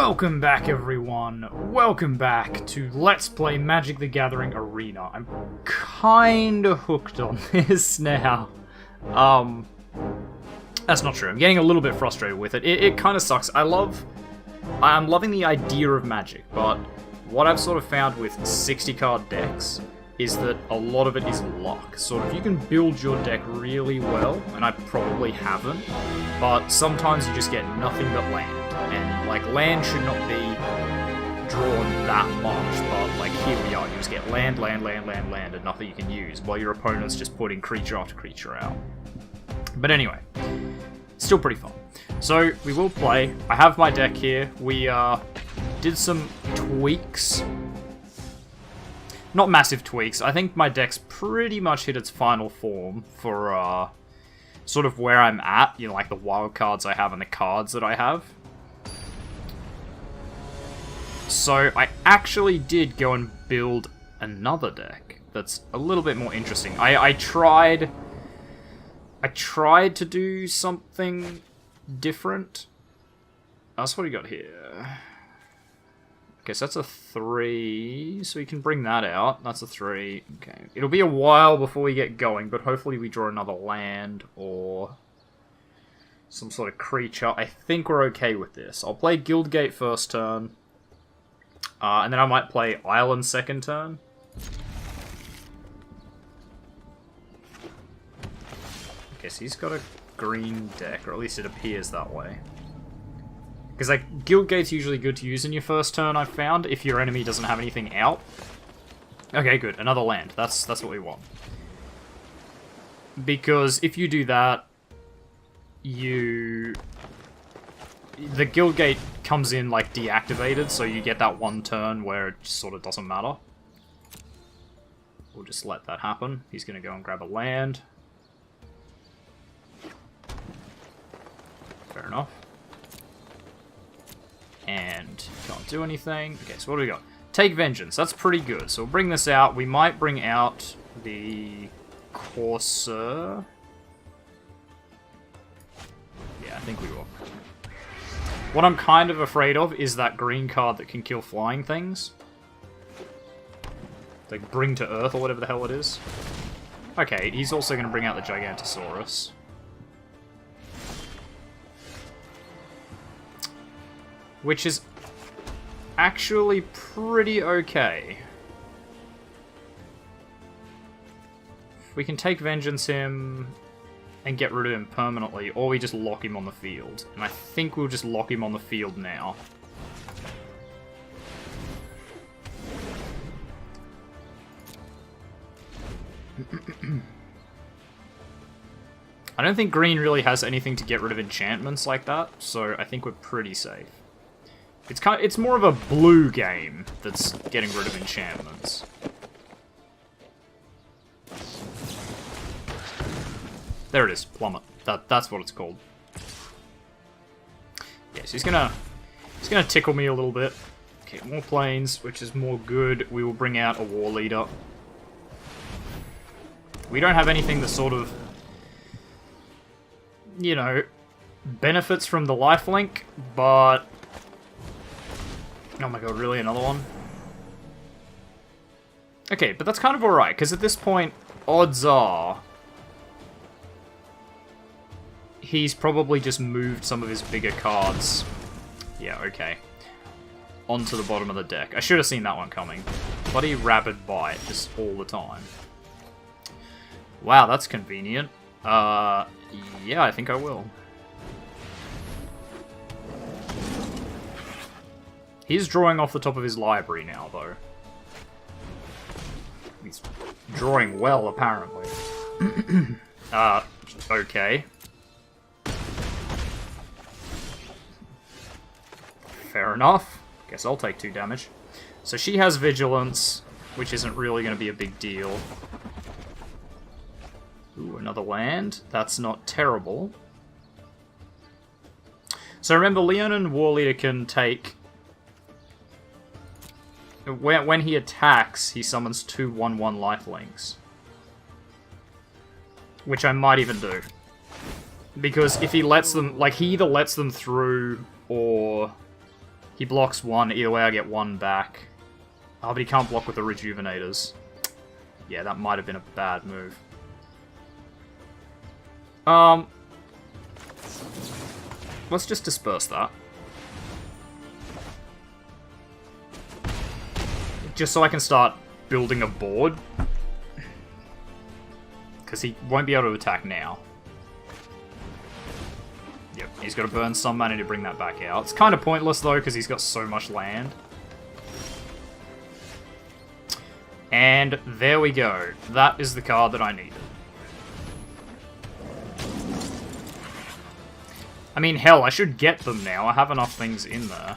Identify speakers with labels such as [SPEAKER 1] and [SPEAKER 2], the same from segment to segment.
[SPEAKER 1] Welcome back, everyone. Welcome back to Let's Play Magic the Gathering Arena. I'm kinda hooked on this now. That's not true. I'm getting a little bit frustrated with it. It kind of sucks. I'm loving the idea of Magic, but what I've sort of found with 60-card decks is that a lot of it is luck. Sort of, you can build your deck really well, and I probably haven't, but sometimes you just get nothing but land. And, like, land should not be drawn that much, but, like, here we are. You just get land, and nothing you can use, while your opponent's just putting creature after creature out. But anyway, still pretty fun. So, we will play. I have my deck here. We, did some tweaks. Not massive tweaks. I think my deck's pretty much hit its final form for, sort of where I'm at. You know, like the wild cards I have and the cards that I have. So, I actually did go and build another deck that's a little bit more interesting. I tried to do something different. That's what we got here. Okay, so that's a 3, so we can bring that out. That's a 3. Okay, it'll be a while before we get going, but hopefully we draw another land or some sort of creature. I think we're okay with this. I'll play Guildgate first turn, and then I might play Island second turn. Okay, so he's got a green deck, or at least it appears that way. Because, like, Guildgate's usually good to use in your first turn, I've found, if your enemy doesn't have anything out. Okay, good. Another land. That's what we want. Because if you do that, the Guildgate comes in, like, deactivated, so you get that one turn where it just sort of doesn't matter. We'll just let that happen. He's going to go and grab a land. Fair enough. And can't do anything. Okay, so what do we got? Take Vengeance. That's pretty good. So we'll bring this out. We might bring out the Courser. Yeah, I think we will. What I'm kind of afraid of is that green card that can kill flying things. Like Bring to Earth or whatever the hell it is. Okay, he's also going to bring out the Gigantosaurus. Which is actually pretty okay. We can take Vengeance him and get rid of him permanently, or we just lock him on the field. And I think we'll just lock him on the field now. I don't think green really has anything to get rid of enchantments like that, so I think we're pretty safe. It's more of a blue game that's getting rid of enchantments. There it is, Plummet. That's what it's called. Yes, he's gonna tickle me a little bit. Okay, more planes, which is more good. We will bring out a War Leader. We don't have anything that sort of, you know, benefits from the lifelink, but oh my god, really? Another one? Okay, but that's kind of alright, because at this point, odds are he's probably just moved some of his bigger cards. Yeah, okay. Onto the bottom of the deck. I should have seen that one coming. Bloody Rabid Bite, just all the time. Wow, that's convenient. Yeah, I think I will. He's drawing off the top of his library now, though. He's drawing well, apparently. Okay. Fair enough. Guess I'll take 2 damage. So she has Vigilance, which isn't really going to be a big deal. Ooh, another land. That's not terrible. So remember, Leonin War Leader can take... When he attacks, he summons 2 1/1 lifelinks. Which I might even do. Because if he lets them... Like, he either lets them through, or He blocks one. Either way, I get one back. Oh, but he can't block with the Rejuvenators. Yeah, that might have been a bad move. Let's just disperse that. Just so I can start building a board. Because he won't be able to attack now. Yep, he's got to burn some money to bring that back out. It's kind of pointless, though, because he's got so much land. And there we go. That is the card that I needed. I mean, hell, I should get them now. I have enough things in there.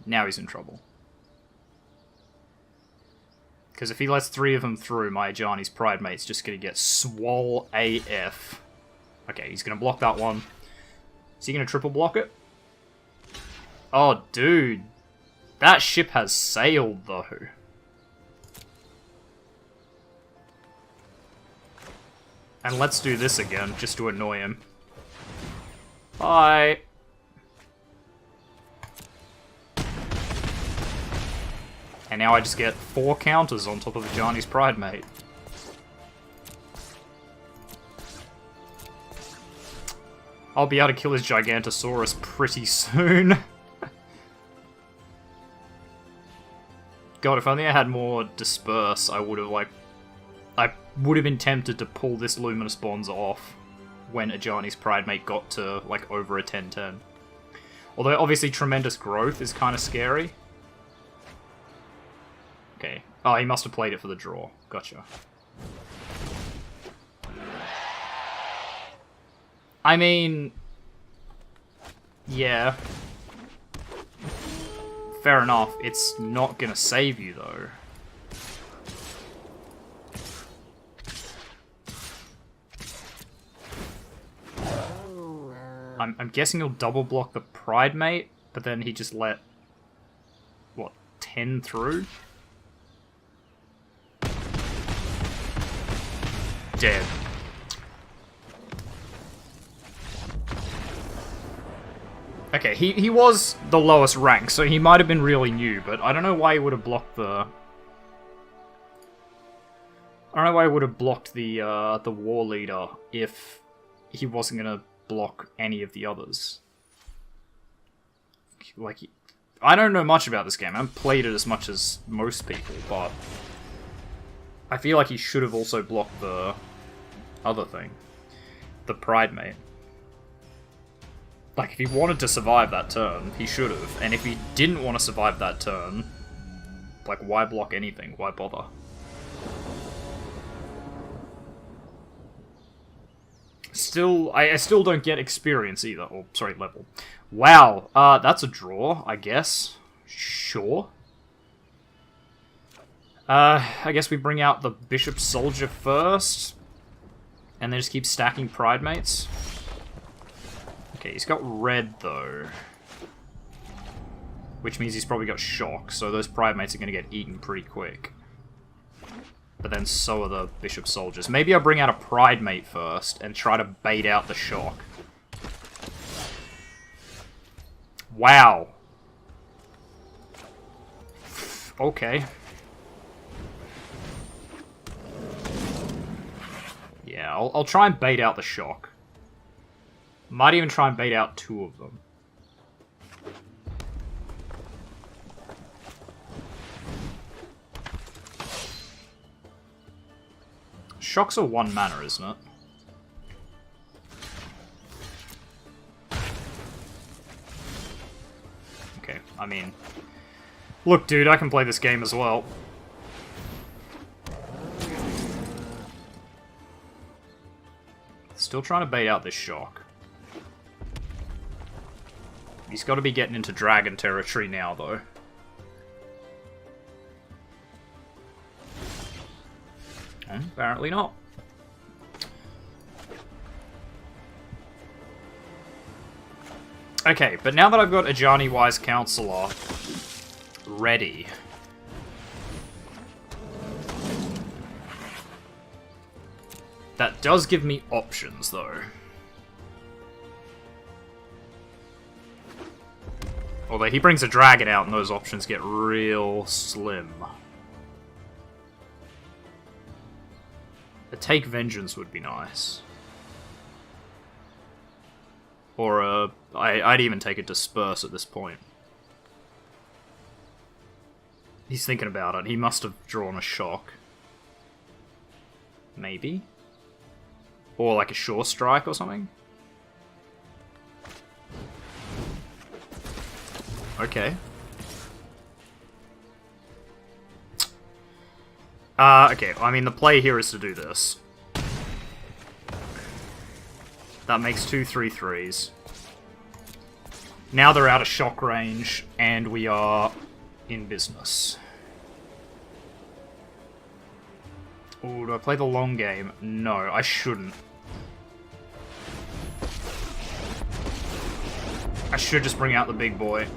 [SPEAKER 1] Now he's in trouble. Because if he lets 3 of them through, my Ajani's Pride Mate's just going to get swole AF. Okay, he's going to block that one. Is he going to triple block it? Oh, dude. That ship has sailed, though. And let's do this again, just to annoy him. Bye. And now I just get 4 counters on top of Ajani's Pride Mate. I'll be able to kill his Gigantosaurus pretty soon. God, if only I had more Disperse, I would have been tempted to pull this Luminous Bonds off when Ajani's Pride Mate got to, like, over a 10-10. Although, obviously, Tremendous Growth is kind of scary. Okay. Oh, he must have played it for the draw. Gotcha. I mean... yeah. Fair enough. It's not gonna save you, though. I'm guessing he'll double block the Pride Mate, but then he just let... what, 10 through? Dead. Okay, he was the lowest rank, so he might have been really new, but I don't know why he would have blocked the... I don't know why he would have blocked the War Leader if he wasn't gonna block any of the others. Like, I don't know much about this game. I haven't played it as much as most people, but I feel like he should have also blocked the other thing. The Pride Mate. Like, if he wanted to survive that turn, he should have. And if he didn't want to survive that turn, like, why block anything? Why bother? Still, I still don't get experience either. Or, sorry, level. Wow, that's a draw, I guess. Sure. I guess we bring out the Bishop Soldier first. And then just keep stacking Pride Mates. Okay, he's got red, though. Which means he's probably got shock, so those Pride Mates are going to get eaten pretty quick. But then so are the Bishop Soldiers. Maybe I'll bring out a Pride Mate first and try to bait out the shock. Wow. Okay. Yeah, I'll try and bait out the shock. Might even try and bait out 2 of them. Shock's a 1 mana, isn't it? Okay, I mean... look, dude, I can play this game as well. Still trying to bait out this shock. He's got to be getting into dragon territory now, though. Apparently not. Okay, but now that I've got Ajani Wise Counselor ready... that does give me options, though. Although he brings a dragon out and those options get real slim. A Take Vengeance would be nice. Or I'd even take a Disperse at this point. He's thinking about it. He must have drawn a Shock. Maybe? Or like a Sure Strike or something? Okay. Okay, I mean the play here is to do this. That makes 2 3/3s. Now they're out of shock range, and we are in business. Oh, do I play the long game? No, I shouldn't. I should just bring out the big boy.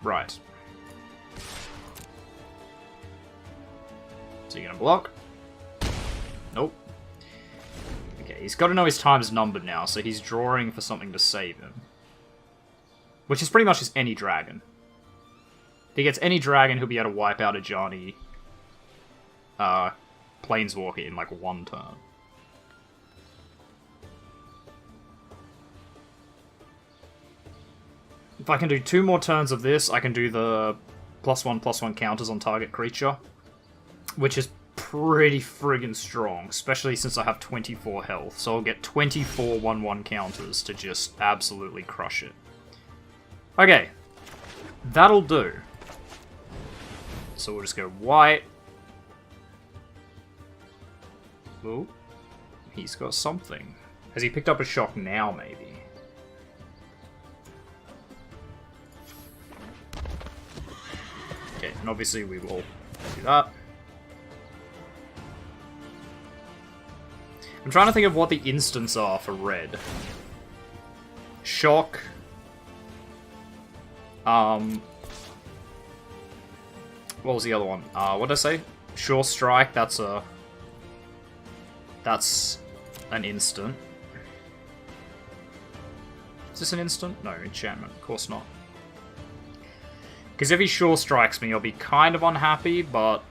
[SPEAKER 1] Right. So you're gonna block? Nope. Okay, he's got to know his time's numbered now, so he's drawing for something to save him. Which is pretty much just any dragon. If he gets any dragon, he'll be able to wipe out a Ajani Planeswalker in like 1 turn. If I can do 2 more turns of this, I can do the +1/+1 counters on target creature. Which is pretty friggin' strong, especially since I have 24 health. So I'll get 24 1/1 counters to just absolutely crush it. Okay. That'll do. So we'll just go white. Oh, he's got something. Has he picked up a shock now, maybe? Okay, and obviously we will do that. I'm trying to think of what the instants are for red. Shock. What was the other one? What did I say? Sure Strike, that's an instant. Is this an instant? No, enchantment. Of course not. Because if he Sure Strikes me, I'll be kind of unhappy, but...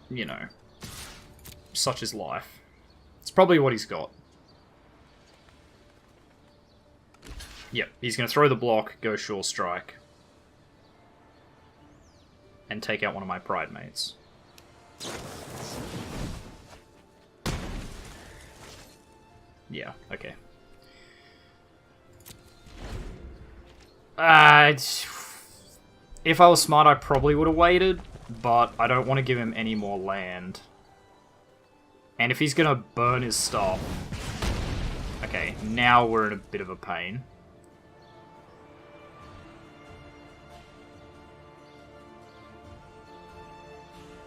[SPEAKER 1] you know. Such is life. It's probably what he's got. Yep, he's going to throw the block, go Sure Strike. And take out one of my Pride Mates. Yeah, okay. If I was smart, I probably would have waited, but I don't want to give him any more land. And if he's gonna burn his stuff... Okay, now we're in a bit of a pain.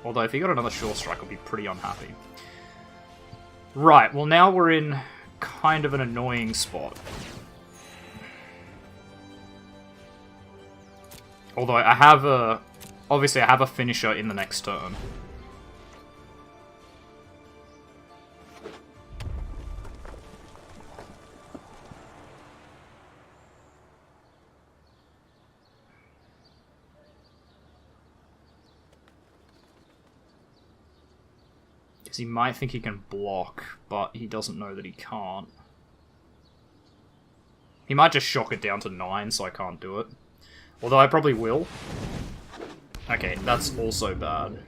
[SPEAKER 1] Although if he got another Sure Strike, I'll be pretty unhappy. Right, well now we're in kind of an annoying spot. Although I have a... obviously I have a finisher in the next turn. Because he might think he can block, but he doesn't know that he can't. He might just shock it down to 9, so I can't do it. Although I probably will. Okay, that's also bad.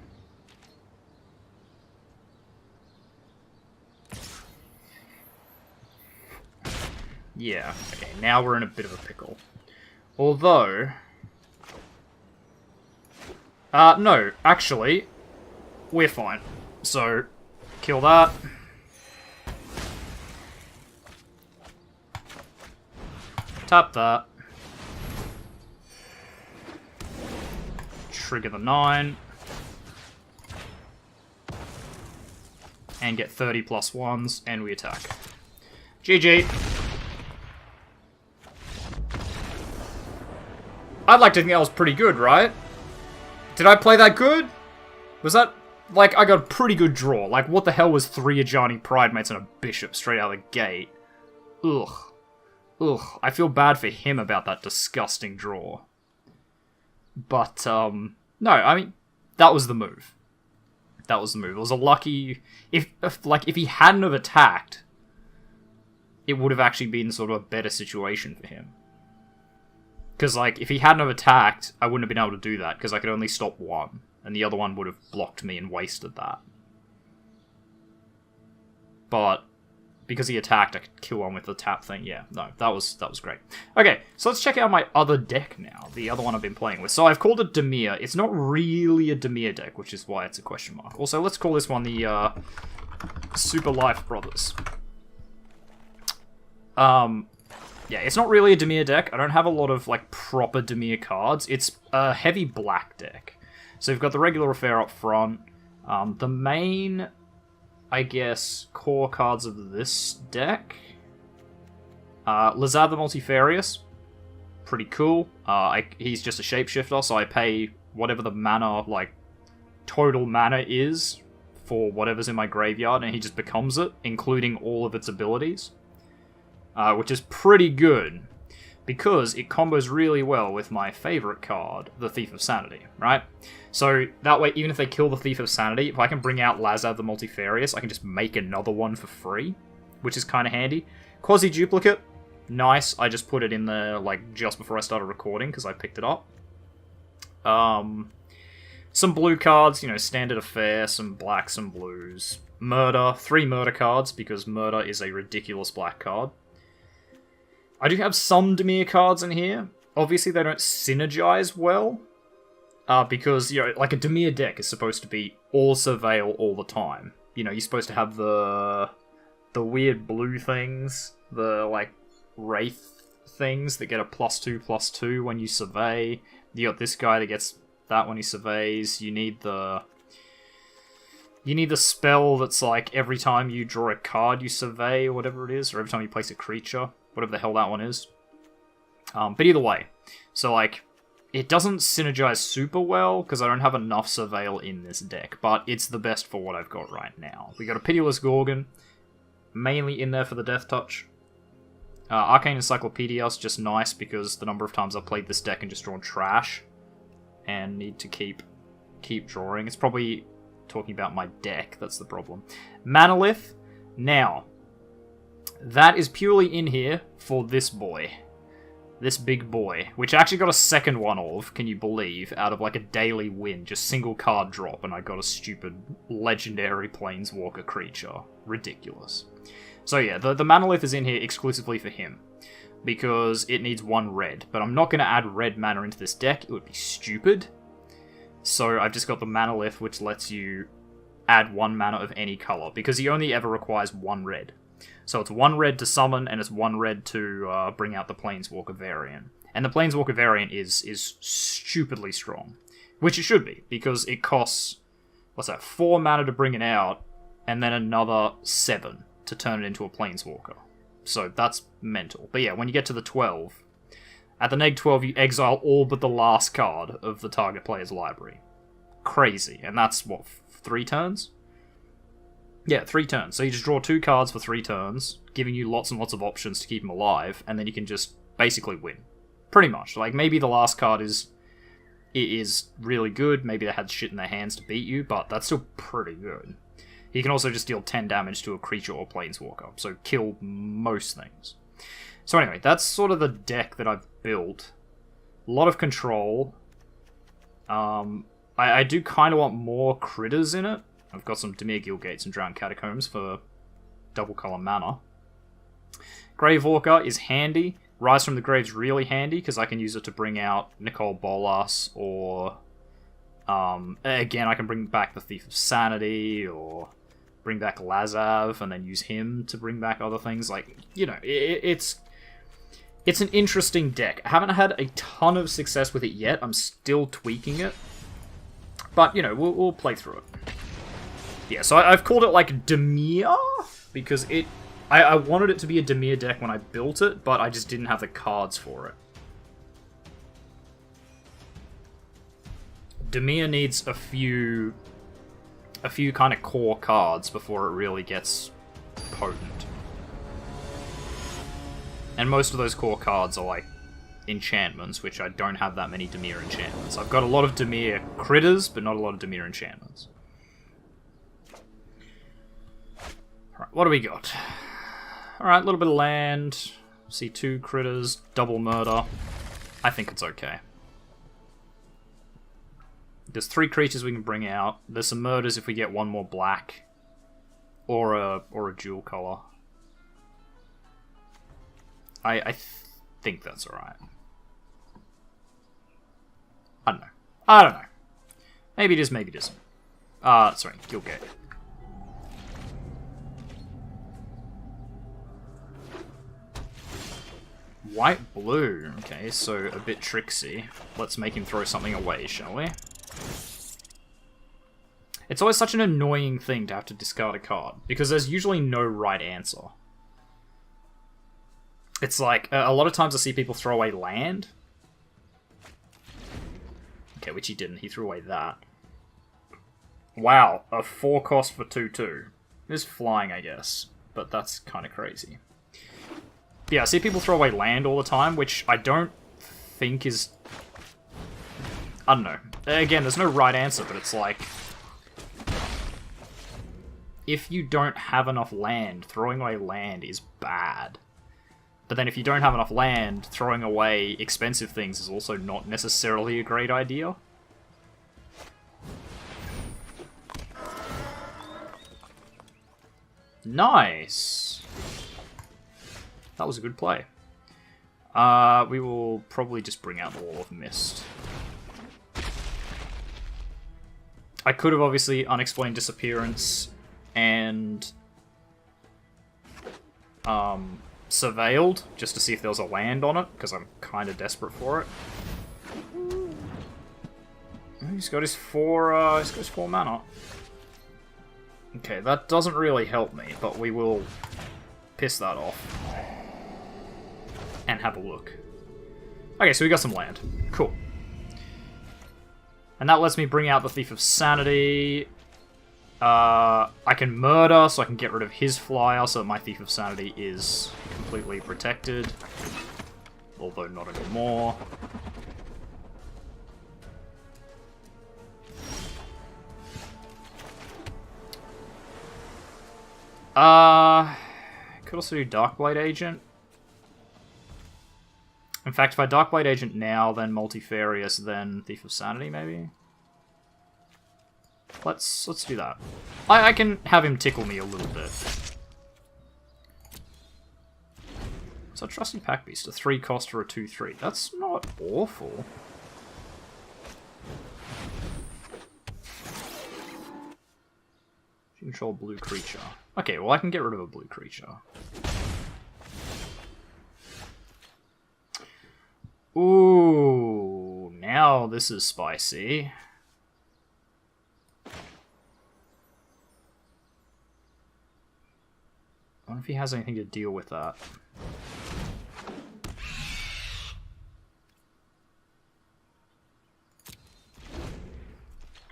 [SPEAKER 1] Yeah, okay, now we're in a bit of a pickle. Although... no, actually, we're fine. So, kill that. Tap that. Trigger the 9. And get 30 +1s, and we attack. GG. I'd like to think that was pretty good, right? Did I play that good? Was that like, I got a pretty good draw. Like, what the hell was 3 Ajani Pridemates and a Bishop straight out of the gate? Ugh. Ugh. I feel bad for him about that disgusting draw. But, no, I mean, that was the move. That was the move. It was a lucky... If he hadn't have attacked, it would have actually been sort of a better situation for him. Because, like, if he hadn't have attacked, I wouldn't have been able to do that, because I could only stop one, and the other one would have blocked me and wasted that. But, because he attacked, I could kill one with the tap thing. Yeah, no, that was great. Okay, so let's check out my other deck now, the other one I've been playing with. So I've called it Dimir. It's not really a Dimir deck, which is why it's a question mark. Also, let's call this one the Super Life Brothers. Yeah, it's not really a Dimir deck. I don't have a lot of, like, proper Dimir cards. It's a heavy black deck. So we've got the regular affair up front. The main, I guess, core cards of this deck. Lazad the Multifarious. Pretty cool. He's just a shapeshifter, so I pay whatever the mana, like, total mana is for whatever's in my graveyard, and he just becomes it, including all of its abilities. Which is pretty good, because it combos really well with my favorite card, the Thief of Sanity, right? So, that way, even if they kill the Thief of Sanity, if I can bring out Lazad the Multifarious, I can just make another one for free, which is kind of handy. Quasi-Duplicate, nice. I just put it in there, like, just before I started recording, because I picked it up. Some blue cards, you know, Standard Affair, some black, some blues. Murder, 3 murder cards, because murder is a ridiculous black card. I do have some Dimir cards in here. Obviously, they don't synergize well. Because, you know, like a Dimir deck is supposed to be all Surveil all the time. You know, you're supposed to have the weird blue things. The, like, Wraith things that get a +2/+2 when you survey. You got this guy that gets that when he surveys. You need the spell that's like every time you draw a card you survey, or whatever it is. Or every time you place a creature. Whatever the hell that one is. But either way. So, like, it doesn't synergize super well, because I don't have enough Surveil in this deck. But it's the best for what I've got right now. We got a Pitiless Gorgon. Mainly in there for the Death Touch. Arcane Encyclopedia is just nice, because the number of times I've played this deck and just drawn trash. And need to keep drawing. It's probably talking about my deck, that's the problem. Manolith. Now... that is purely in here for this boy. This big boy. Which I actually got a second one of, can you believe, out of like a daily win. Just single card drop, and I got a stupid legendary Planeswalker creature. Ridiculous. So yeah, the Manolith is in here exclusively for him. Because it needs 1 red. But I'm not going to add red mana into this deck, it would be stupid. So I've just got the Manolith, which lets you add 1 mana of any colour. Because he only ever requires 1 red. So it's 1 red to summon, and it's 1 red to bring out the Planeswalker variant. And the Planeswalker variant is stupidly strong. Which it should be, because it costs, 4 mana to bring it out, and then another 7 to turn it into a Planeswalker. So that's mental. But yeah, when you get to the 12, at the neg 12 you exile all but the last card of the target player's library. Crazy. And that's, 3 turns? Yeah, 3 turns. So you just draw 2 cards for 3 turns, giving you lots and lots of options to keep them alive, and then you can just basically win. Pretty much. Like, maybe the last card is really good, maybe they had shit in their hands to beat you, but that's still pretty good. He can also just deal 10 damage to a creature or planeswalker, so kill most things. So anyway, that's sort of the deck that I've built. A lot of control. I do kind of want more critters in it. I've got some Dimir Guildgates and Drowned Catacombs for double color mana. Gravewalker is handy. Rise from the Grave's really handy, because I can use it to bring out Nicole Bolas, or... again, I can bring back the Thief of Sanity, or bring back Lazav, and then use him to bring back other things. Like, you know, it's an interesting deck. I haven't had a ton of success with it yet. I'm still tweaking it. But, you know, we'll play through it. Yeah, so I've called it, like, Dimir, because I wanted it to be a Dimir deck when I built it, but I just didn't have the cards for it. Dimir needs a few a few kind of core cards before it really gets potent. And most of those core cards are like enchantments, which I don't have that many Dimir enchantments. I've got a lot of Dimir critters, but not a lot of Dimir enchantments. Alright, what do we got? Alright, a little bit of land. See 2 critters, double murder. I think it's okay. There's 3 creatures we can bring out. There's some murders if we get 1 more black. Or a dual color. I think that's alright. I don't know. I don't know. Maybe it is, maybe it isn't. Sorry, Gilgate. White, blue. Okay, so a bit tricksy. Let's make him throw something away, shall we? It's always such an annoying thing to have to discard a card, because there's usually no right answer. It's like, a lot of times I see people throw away land. Okay, which he didn't. He threw away that. Wow, a 4 cost for 2/2. It's flying, I guess, but that's kind of crazy. Yeah, I see people throw away land all the time, which I don't think is... I don't know. Again, there's no right answer, but it's like... if you don't have enough land, throwing away land is bad. But then if you don't have enough land, throwing away expensive things is also not necessarily a great idea. Nice! That was a good play. We will probably just bring out the Wall of Mist. I could have obviously Unexplained Disappearance and Surveilled, just to see if there was a land on it, because I'm kind of desperate for it. He's got his 4 mana. Okay, that doesn't really help me, but we will piss that off. And have a look. Okay, so we got some land. Cool. And that lets me bring out the Thief of Sanity. I can murder, so I can get rid of his flyer, so that my Thief of Sanity is completely protected. Although not anymore. Could also do Darkblade Agent. In fact, if I Darkblade Agent now, then Multifarious, then Thief of Sanity, maybe? Let's do that. I can have him tickle me a little bit. So Trusty Pack Beast, a 3 cost for a 2/3. That's not awful. You control blue creature. Okay, well I can get rid of a blue creature. Ooh, now this is spicy. I wonder if he has anything to deal with that.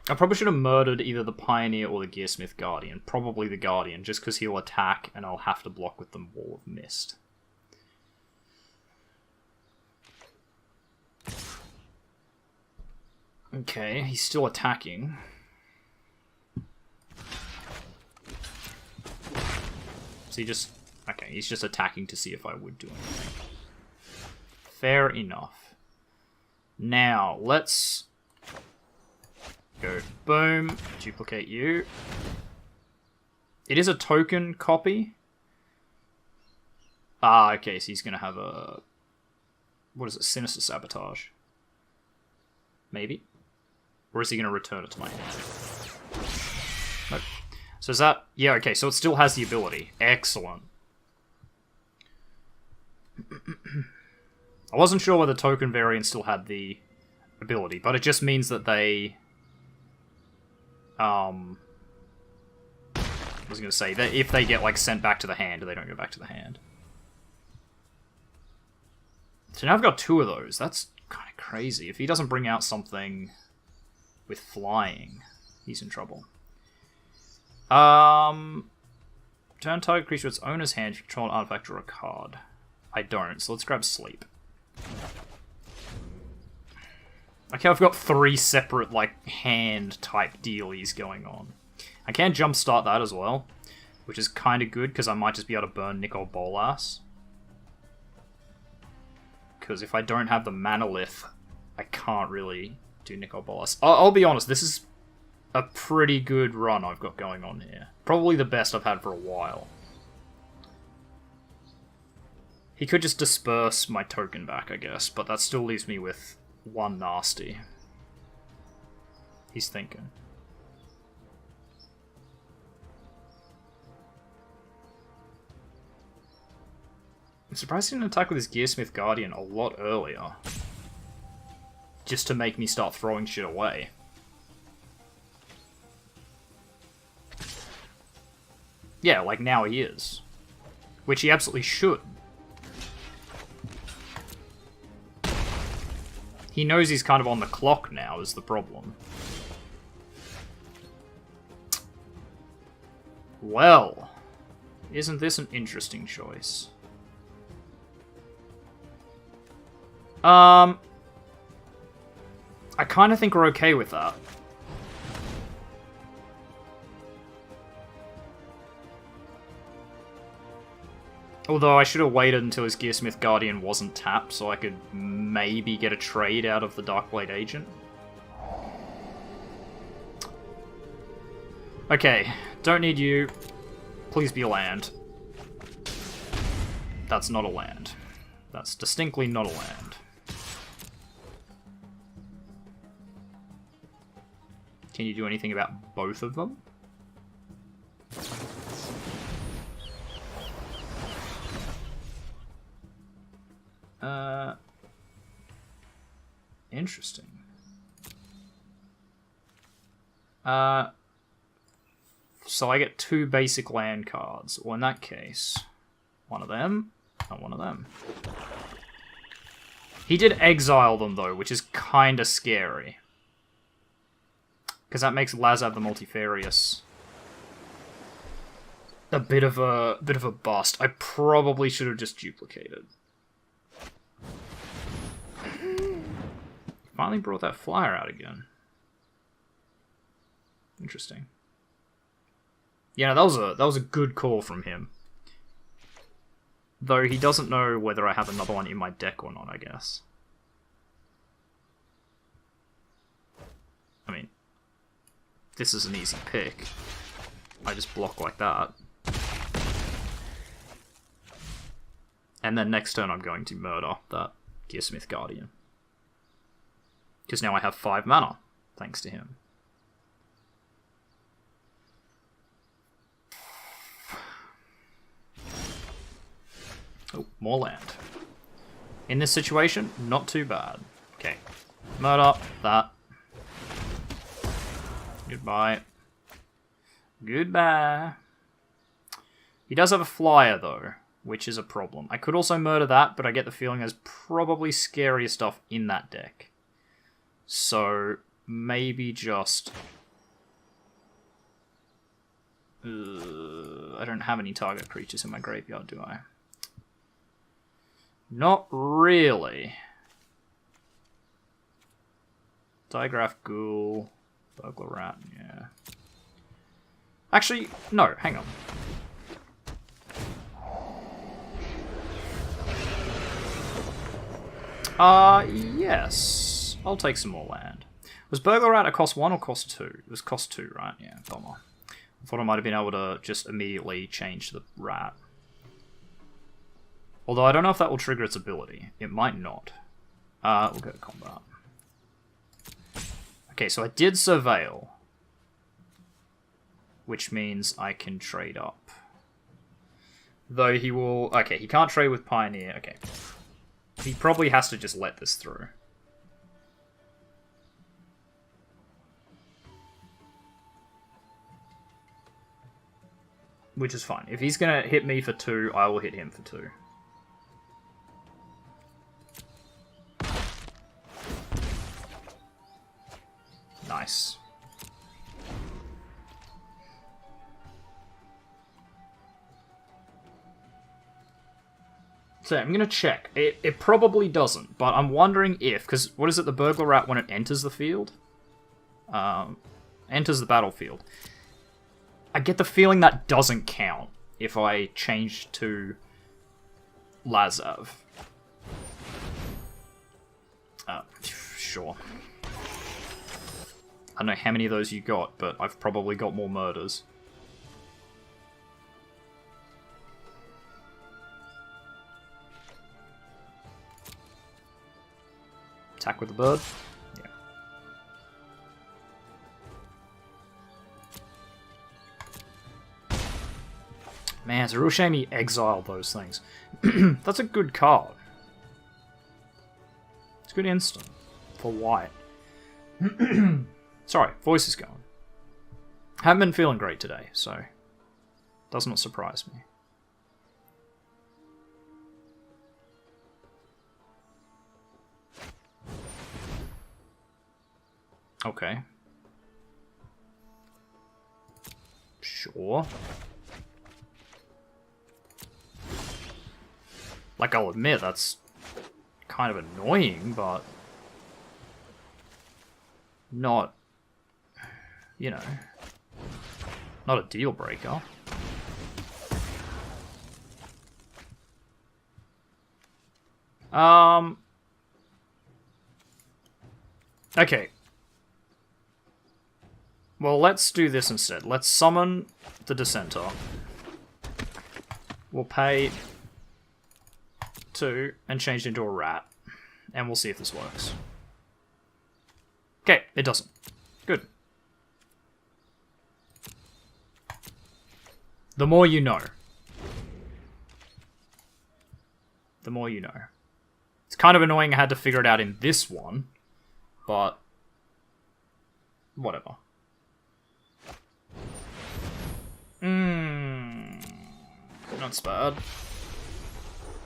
[SPEAKER 1] I probably should have murdered either the Pioneer or the Gearsmith Guardian. Probably the Guardian, just because he'll attack and I'll have to block with the Wall of Mist. Okay, he's still attacking. So he just... okay, he's just attacking to see if I would do anything. Fair enough. Now, let's... go boom, duplicate you. It is a token copy. Ah, okay, so he's going to have a... what is it? Sinister Sabotage. Maybe? Or is he going to return it to my hand? Nope. So is that... yeah, okay, so it still has the ability. Excellent. I wasn't sure whether token variants still had the ability, but it just means that they... I was going to say, that if they get, like, sent back to the hand, they don't go back to the hand. So now I've got 2 of those. That's kind of crazy. If he doesn't bring out something with flying, he's in trouble. Turn target creature to its owner's hand, you control an artifact or a card. I don't, so let's grab Sleep. Okay, I've got 3 separate, like, hand-type dealies going on. I can jumpstart that as well, which is kind of good, because I might just be able to burn Nicol Bolas. Because if I don't have the Manalith, I can't really do Nicol Bolas. I'll be honest, this is a pretty good run I've got going on here. Probably the best I've had for a while. He could just disperse my token back, I guess, but that still leaves me with 1 nasty. He's thinking. I'm surprised he didn't attack with his Gearsmith Guardian a lot earlier. Just to make me start throwing shit away. Yeah, like now he is. Which he absolutely should. He knows he's kind of on the clock now, is the problem. Well, isn't this an interesting choice? I kind of think we're okay with that. Although I should have waited until his Gearsmith Guardian wasn't tapped so I could maybe get a trade out of the Darkblade Agent. Okay, don't need you. Please be a land. That's not a land. That's distinctly not a land. Can you do anything about both of them? Interesting. So I get 2 basic land cards. Well, in that case, one of them, and one of them. He did exile them, though, which is kind of scary. Because that makes Lazav the Multifarious a bit of a bust. I probably should have just duplicated. Finally brought that flyer out again. Interesting. Yeah, no, that was a good call from him. Though he doesn't know whether I have another one in my deck or not, I guess. I mean, this is an easy pick. I just block like that. And then next turn I'm going to murder that Gearsmith Guardian. Because now I have 5 mana, thanks to him. Oh, more land. In this situation, not too bad. Okay. Murder, that. Goodbye. Goodbye. He does have a flyer, though, which is a problem. I could also murder that, but I get the feeling there's probably scarier stuff in that deck. So, maybe just... I don't have any target creatures in my graveyard, do I? Not really. Digraph Ghoul, Burglar Rat, yeah. Actually, no, hang on. Yes. I'll take some more land. Was Burglar Rat a cost 1 or cost 2? It was cost 2, right? Yeah, bummer. I thought I might have been able to just immediately change the rat. Although I don't know if that will trigger its ability. It might not. We'll go to combat. Okay, so I did Surveil. Which means I can trade up. Though he will... Okay, he can't trade with Pioneer. Okay. He probably has to just let this through. Which is fine. If he's going to hit me for 2, I will hit him for 2. Nice. say, I'm gonna check. It probably doesn't, but I'm wondering if, because what is it, the burglar rat when it enters the field? Enters the battlefield. I get the feeling that doesn't count if I change to Lazav. Sure. I don't know how many of those you got, but I've probably got more murders. Attack with the bird? Yeah. Man, it's a real shame he exiled those things. That's a good card. It's a good instant for white. Sorry, voice is going. Haven't been feeling great today, so does not surprise me. Okay. Sure. Like, I'll admit, that's kind of annoying, but not, you know, not a deal breaker. Okay. Well, let's do this instead. Let's summon the Dissenter. We'll pay 2 and change it into a rat. And we'll see if this works. Okay, it doesn't. Good. The more you know. The more you know. It's kind of annoying I had to figure it out in this one, but whatever. That's bad.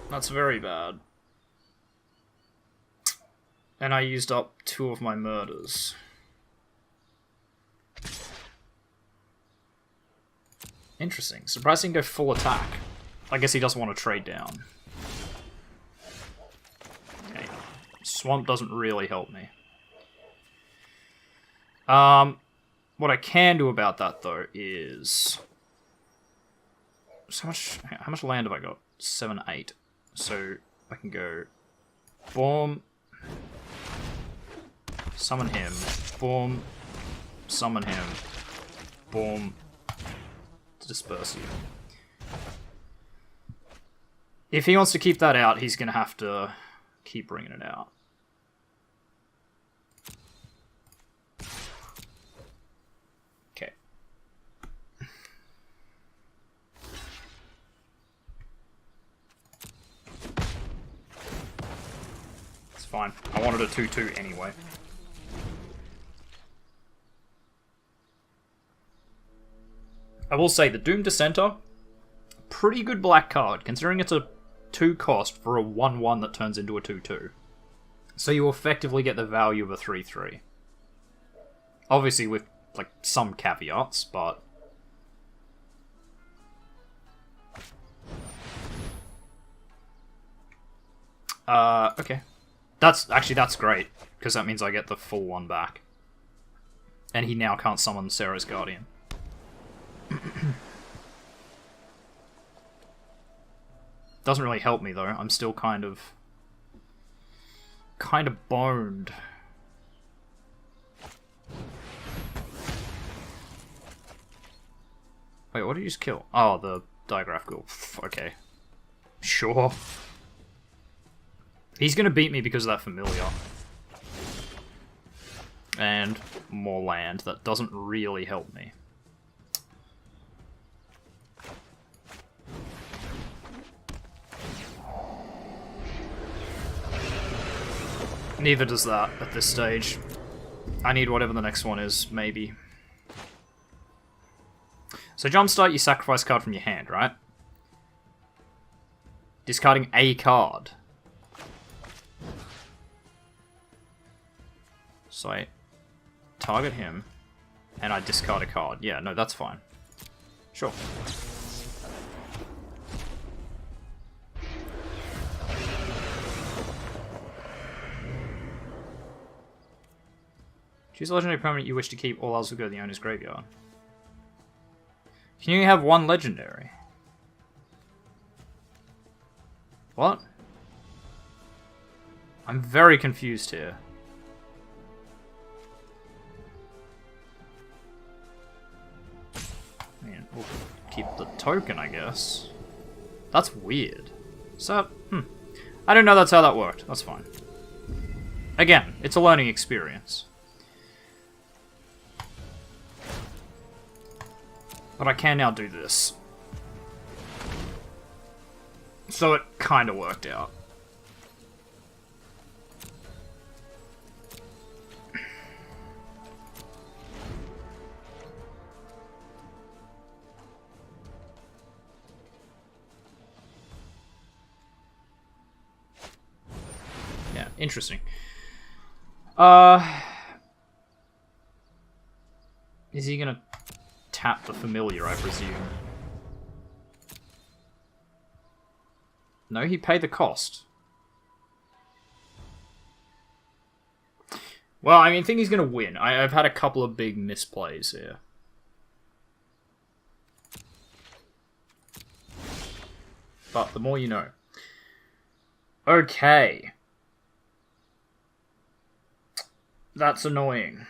[SPEAKER 1] That's very bad. And I used up 2 of my murders. Interesting. Surprised he can go full attack. I guess he doesn't want to trade down. Okay. Swamp doesn't really help me. What I can do about that, though, is... So how much land have I got? 7, 8. So I can go... Boom. Summon him. Boom. Summon him. Boom. To disperse you. If he wants to keep that out, he's going to have to keep bringing it out. Okay. It's fine. I wanted a 2/2 anyway. I will say, the Doom Dissenter, pretty good black card, considering it's a 2 cost for a 1/1 that turns into a 2/2. So you effectively get the value of a 3/3. Obviously with, like, some caveats, but... okay. That's great, because that means I get the full 1 back. And he now can't summon Sarah's Guardian. Doesn't really help me though. I'm still kind of boned. Wait, what did you just kill? Oh, the digraph ghoul. Okay. Sure. He's gonna beat me because of that familiar. And more land. That doesn't really help me. Neither does that at this stage. I need whatever the next one is, maybe. So jumpstart, you sacrifice a card from your hand, right? Discarding a card. So I target him, and I discard a card. Yeah, no, that's fine. Sure. Choose a legendary permanent you wish to keep, all else will go to the owner's graveyard. Can you have one legendary? What? I'm very confused here. I mean, we'll keep the token, I guess. That's weird. So, I don't know that's how that worked. That's fine. Again, it's a learning experience. But I can now do this. So it kind of worked out. Yeah, interesting. Is he gonna tap the familiar, I presume? No, he paid the cost. Well, I mean, I think he's going to win. I've had a couple of big misplays here. But the more you know. Okay. That's annoying.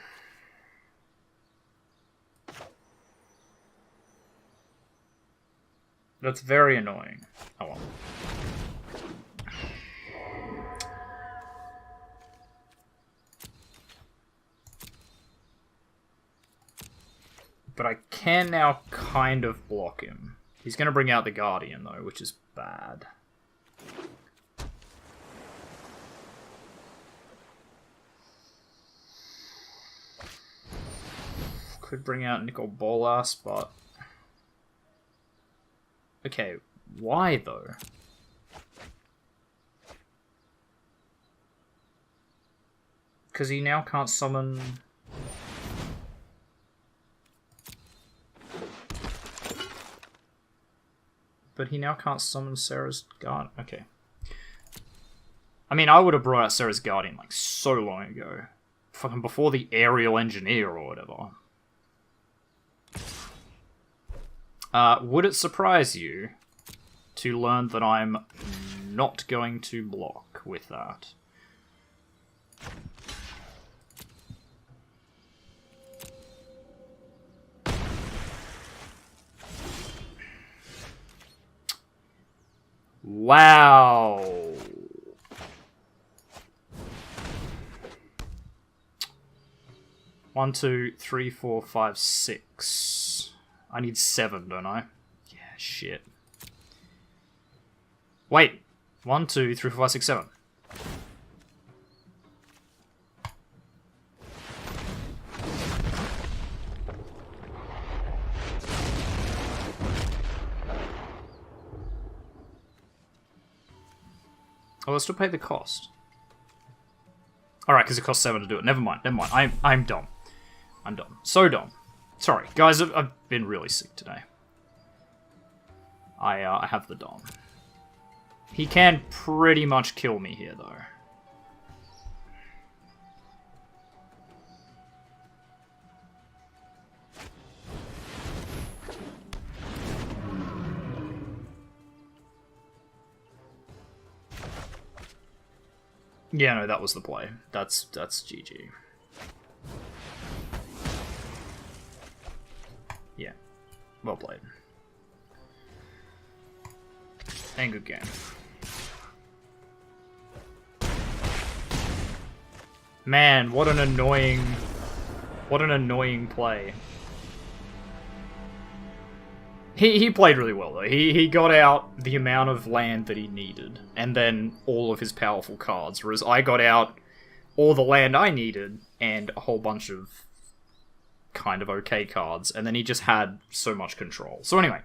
[SPEAKER 1] That's very annoying. Oh well. But I can now kind of block him. He's going to bring out the Guardian, though, which is bad. Could bring out Nicol Bolas, but... Okay, why, though? Because he now can't summon... But he now can't summon Sarah's Guardian. Okay. I mean, I would have brought out Sarah's Guardian, like, so long ago. Fucking before the Aerial Engineer or whatever. Would it surprise you to learn that I'm not going to block with that? Wow. One, two, three, four, five, six. I need 7, don't I? Yeah, shit. Wait. 1, 2, 3, 4, 5, 6, 7. Oh, I'll still pay the cost. Alright, because it costs 7 to do it. Never mind, never mind. I'm dumb. I'm dumb. So dumb. Sorry, guys, I've been really sick today. I have the Dom. He can pretty much kill me here, though. Yeah, no, that was the play. That's GG. Yeah. Well played. And good game. Man, what an annoying play. He played really well, though. He got out the amount of land that he needed, and then all of his powerful cards, whereas I got out all the land I needed, and a whole bunch of kind of okay cards, and then he just had so much control. So anyway,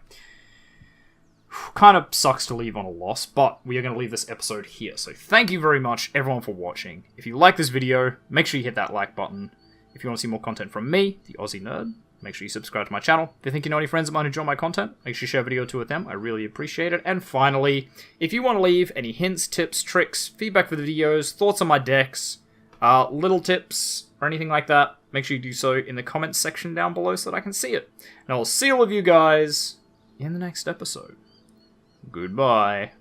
[SPEAKER 1] kind of sucks to leave on a loss, but we are going to leave this episode here. So thank you very much, everyone, for watching. If you like this video, make sure you hit that like button. If you want to see more content from me, the Aussie Nerd, make sure you subscribe to my channel. If you think you know any friends of mine who enjoy my content, make sure you share a video or two with them. I really appreciate it. And finally, if you want to leave any hints, tips, tricks, feedback for the videos, thoughts on my decks, little tips, or anything like that, make sure you do so in the comments section down below so that I can see it. And I will see all of you guys in the next episode. Goodbye.